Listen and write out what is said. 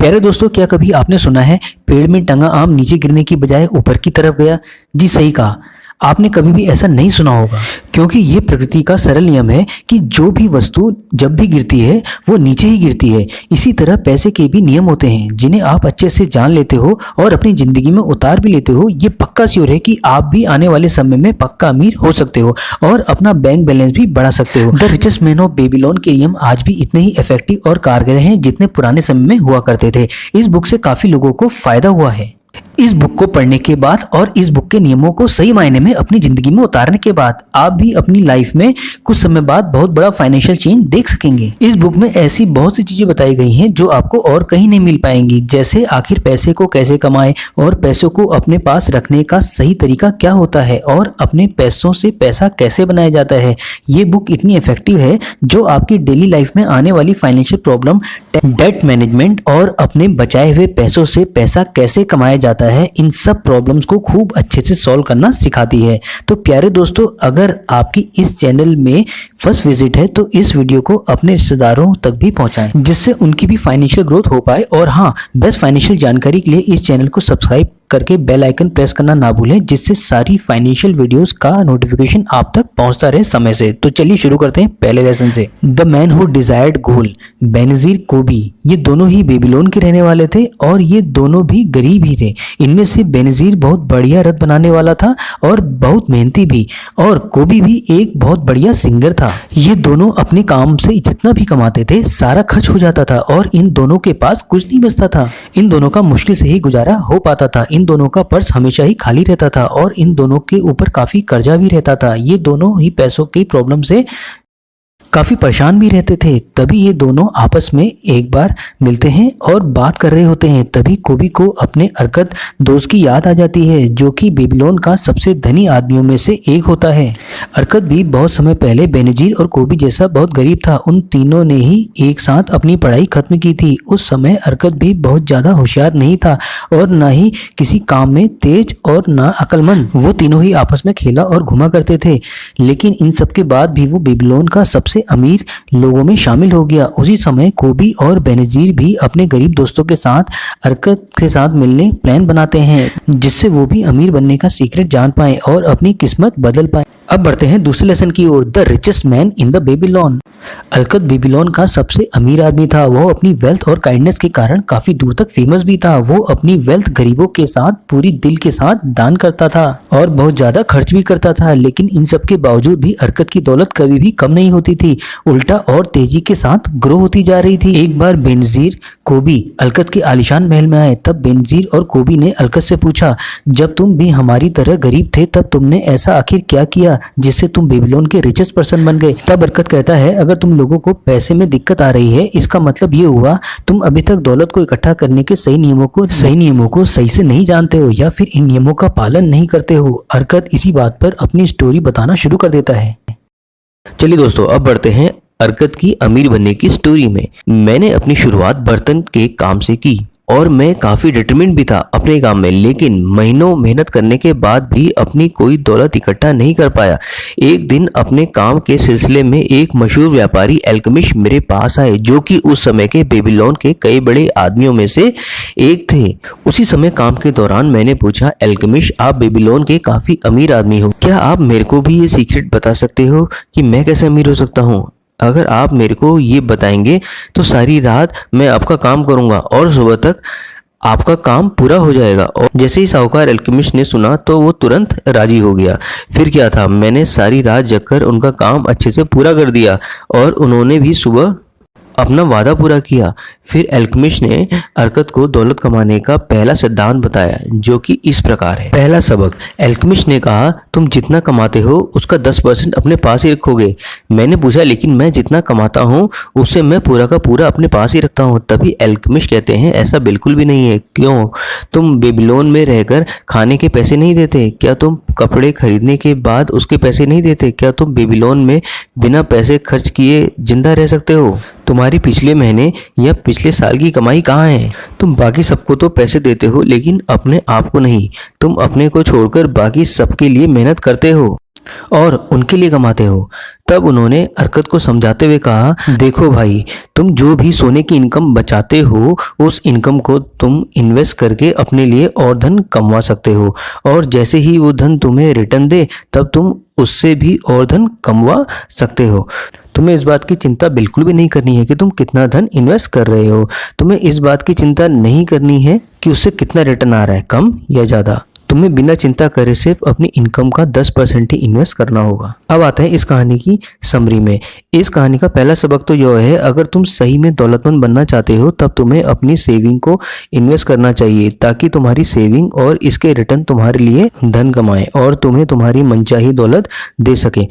प्यारे दोस्तों, क्या कभी आपने सुना है पेड़ में टंगा आम नीचे गिरने की बजाय ऊपर की तरफ गया? जी सही कहा। आपने कभी भी ऐसा नहीं सुना होगा, क्योंकि ये प्रकृति का सरल नियम है कि जो भी वस्तु जब भी गिरती है वो नीचे ही गिरती है। इसी तरह पैसे के भी नियम होते हैं जिन्हें आप अच्छे से जान लेते हो और अपनी जिंदगी में उतार भी लेते हो। ये पक्का श्योर है कि आप भी आने वाले समय में पक्का अमीर हो सकते हो और अपना बैंक बैलेंस भी बढ़ा सकते हो। The richest man of Babylon के नियम आज भी इतने ही इफेक्टिव और कारगर हैं जितने पुराने समय में हुआ करते थे। इस बुक से काफी लोगों को फायदा हुआ है। इस बुक को पढ़ने के बाद और इस बुक के नियमों को सही मायने में अपनी जिंदगी में उतारने के बाद आप भी अपनी लाइफ में कुछ समय बाद बहुत बड़ा फाइनेंशियल चेंज देख सकेंगे। इस बुक में ऐसी बहुत सी चीजें बताई गई हैं जो आपको और कहीं नहीं मिल पाएंगी, जैसे आखिर पैसे को कैसे कमाएं और पैसों को अपने पास रखने का सही तरीका क्या होता है और अपने पैसों से पैसा कैसे बनाया जाता है। ये बुक इतनी इफेक्टिव है जो आपकी डेली लाइफ में आने वाली फाइनेंशियल प्रॉब्लम, डेट मैनेजमेंट और अपने बचाए हुए पैसों से पैसा कैसे कमाया जाता है, इन सब प्रॉब्लम्स को खूब अच्छे से सॉल्व करना सिखाती है। तो प्यारे दोस्तों, अगर आपकी इस चैनल में फर्स्ट विजिट है तो इस वीडियो को अपने रिश्तेदारों तक भी पहुंचाएं, जिससे उनकी भी फाइनेंशियल ग्रोथ हो पाए। और हाँ, बेस्ट फाइनेंशियल जानकारी के लिए इस चैनल को सब्सक्राइब करके बेल आइकन प्रेस करना ना भूलें, जिससे सारी फाइनेंशियल वीडियोस का नोटिफिकेशन आप तक पहुंचता रहे समय से। तो चलिए शुरू करते हैं पहले लेसन से। The man who desired gold, Benazir कोबी, ये दोनों ही बेबीलोन के रहने वाले थे और ये दोनों भी गरीब ही थे। इनमें से बेनजीर बहुत बढ़िया रथ बनाने वाला था और बहुत मेहनती भी, और कोबी भी एक बहुत बढ़िया सिंगर था। ये दोनों अपने काम से जितना भी कमाते थे सारा खर्च हो जाता था और इन दोनों के पास कुछ नहीं बचता था। इन दोनों का मुश्किल से ही गुजारा हो पाता था। इन दोनों का पर्स हमेशा ही खाली रहता था और इन दोनों के ऊपर काफी कर्जा भी रहता था। ये दोनों ही पैसों की प्रॉब्लम से काफी परेशान भी रहते थे। तभी ये दोनों आपस में एक बार मिलते हैं और बात कर रहे होते हैं। तभी कोबी को अपने अरकत दोस्त की याद आ जाती है, जो कि बेबीलोन का सबसे धनी आदमियों में से एक होता है। अरकत भी बहुत समय पहले बेनजीर और कोबी जैसा बहुत गरीब था। उन तीनों ने ही एक साथ अपनी पढ़ाई खत्म की थी। उस समय अरकत भी बहुत ज्यादा होशियार नहीं था और ना ही किसी काम में तेज और ना अक्लमंद। वो तीनों ही आपस में खेला और घुमा करते थे, लेकिन इन सब के बाद भी वो बेबीलोन का सबसे अमीर लोगों में शामिल हो गया। उसी समय कोबी और बेनजीर भी अपने गरीब दोस्तों के साथ अरकत के साथ मिलने प्लान बनाते हैं, जिससे वो भी अमीर बनने का सीक्रेट जान पाए और अपनी किस्मत बदल पाए। अब बढ़ते हैं दूसरे लेसन की ओर। The richest man in the Babylon. Arkad Babylon का सबसे अमीर आदमी था। वो अपनी वेल्थ और काइंडनेस के कारण काफी दूर तक फेमस भी था। वो अपनी वेल्थ गरीबों के साथ पूरी दिल के साथ दान करता था और बहुत ज्यादा खर्च भी करता था। लेकिन इन सब के बावजूद भी अरकत की दौलत कभी भी कम नहीं होती थी, उल्टा और तेजी के साथ ग्रो होती जा रही थी। एक बार बेनजीर कोबी अरकत के आलीशान महल में आए। तब बेनजीर और कोबी ने अरकत से पूछा, जब तुम भी हमारी तरह गरीब थे तब तुमने ऐसा आखिर क्या किया जिससे तुम बेबीलोन के रिचेस्ट पर्सन बन गए? तब अरकत कहता है, अगर तुम लोगों को पैसे में दिक्कत आ रही है, इसका मतलब ये हुआ तुम अभी तक दौलत को इकट्ठा करने के सही नियमों को सही से नहीं जानते हो या फिर इन नियमों का पालन नहीं करते हो। अरकत इसी बात पर अपनी स्टोरी बताना शुरू कर देता है। चलिए दोस्तों, अब बढ़ते हैं अरकत की अमीर बनने की स्टोरी में। मैंने अपनी शुरुआत बर्तन के काम से की और मैं काफी डिटरमिन्ड भी था अपने काम में, लेकिन महीनों मेहनत करने के बाद भी अपनी कोई दौलत इकट्ठा नहीं कर पाया। एक दिन अपने काम के सिलसिले में एक मशहूर व्यापारी एल्केमिस्ट मेरे पास आए, जो कि उस समय के बेबीलोन के कई बड़े आदमियों में से एक थे। उसी समय काम के दौरान मैंने पूछा, एल्केमिस्ट, आप बेबीलोन के काफी अमीर आदमी हो, क्या आप मेरे को भी ये सीक्रेट बता सकते हो कि मैं कैसे अमीर हो सकता हूँ? अगर आप मेरे को ये बताएंगे तो सारी रात मैं आपका काम करूंगा और सुबह तक आपका काम पूरा हो जाएगा। और जैसे ही साहूकार एल्केमिस्ट ने सुना तो वो तुरंत राजी हो गया। फिर क्या था, मैंने सारी रात जगकर उनका काम अच्छे से पूरा कर दिया और उन्होंने भी सुबह अपना वादा पूरा किया। फिर एल्केमिस्ट ने अरकत को दौलत कमाने का पहला सिद्धांत बताया, जो कि इस प्रकार है। पहला सबक, एल्केमिस्ट ने कहा, तुम जितना कमाते हो उसका 10% अपने पास ही रखोगे। मैंने पूछा, लेकिन मैं जितना कमाता हूँ उससे मैं पूरा का पूरा अपने पास ही रखता हूँ। तभी एल्केमिस्ट कहते हैं, ऐसा बिल्कुल भी नहीं है। क्यों? तुम बेबीलोन में रहकर खाने के पैसे नहीं देते? क्या तुम कपड़े खरीदने के बाद उसके पैसे नहीं देते? क्या तुम बेबीलोन में बिना पैसे खर्च किए जिंदा रह सकते हो? तुम्हारी पिछले महीने या पिछले साल की कमाई कहाँ है? तुम बाकी सबको तो पैसे देते हो, लेकिन अपने आप को नहीं। तुम अपने को छोड़कर बाकी सबके लिए मेहनत करते हो। और उनके लिए कमाते हो। तब उन्होंने अरकत को समझाते हुए कहा, देखो भाई, तुम जो भी सोने की इनकम बचाते हो उस इनकम को तुम इन्वेस्ट करके अपने लिए और धन कमवा सकते हो, और जैसे ही वो धन तुम्हें रिटर्न दे तब तुम उससे भी और धन कमवा सकते हो। तुम्हें इस बात की चिंता बिल्कुल भी नहीं करनी है कि तुम कितना धन इन्वेस्ट कर रहे हो। तुम्हें इस बात की चिंता नहीं करनी है कि उससे कितना रिटर्न आ रहा है, कम या ज़्यादा। तुम्हें बिना चिंता करे सिर्फ अपनी इनकम का 10% ही इन्वेस्ट करना होगा। अब आते हैं इस कहानी की समरी में। इस कहानी का पहला सबक तो यह है, अगर तुम सही में दौलतमंद बनना चाहते हो तब तुम्हें अपनी सेविंग को इन्वेस्ट करना चाहिए, ताकि तुम्हारी सेविंग और इसके रिटर्न तुम्हारे लिए धन कमाए और तुम्हें तुम्हारी मनचाही दौलत दे सके।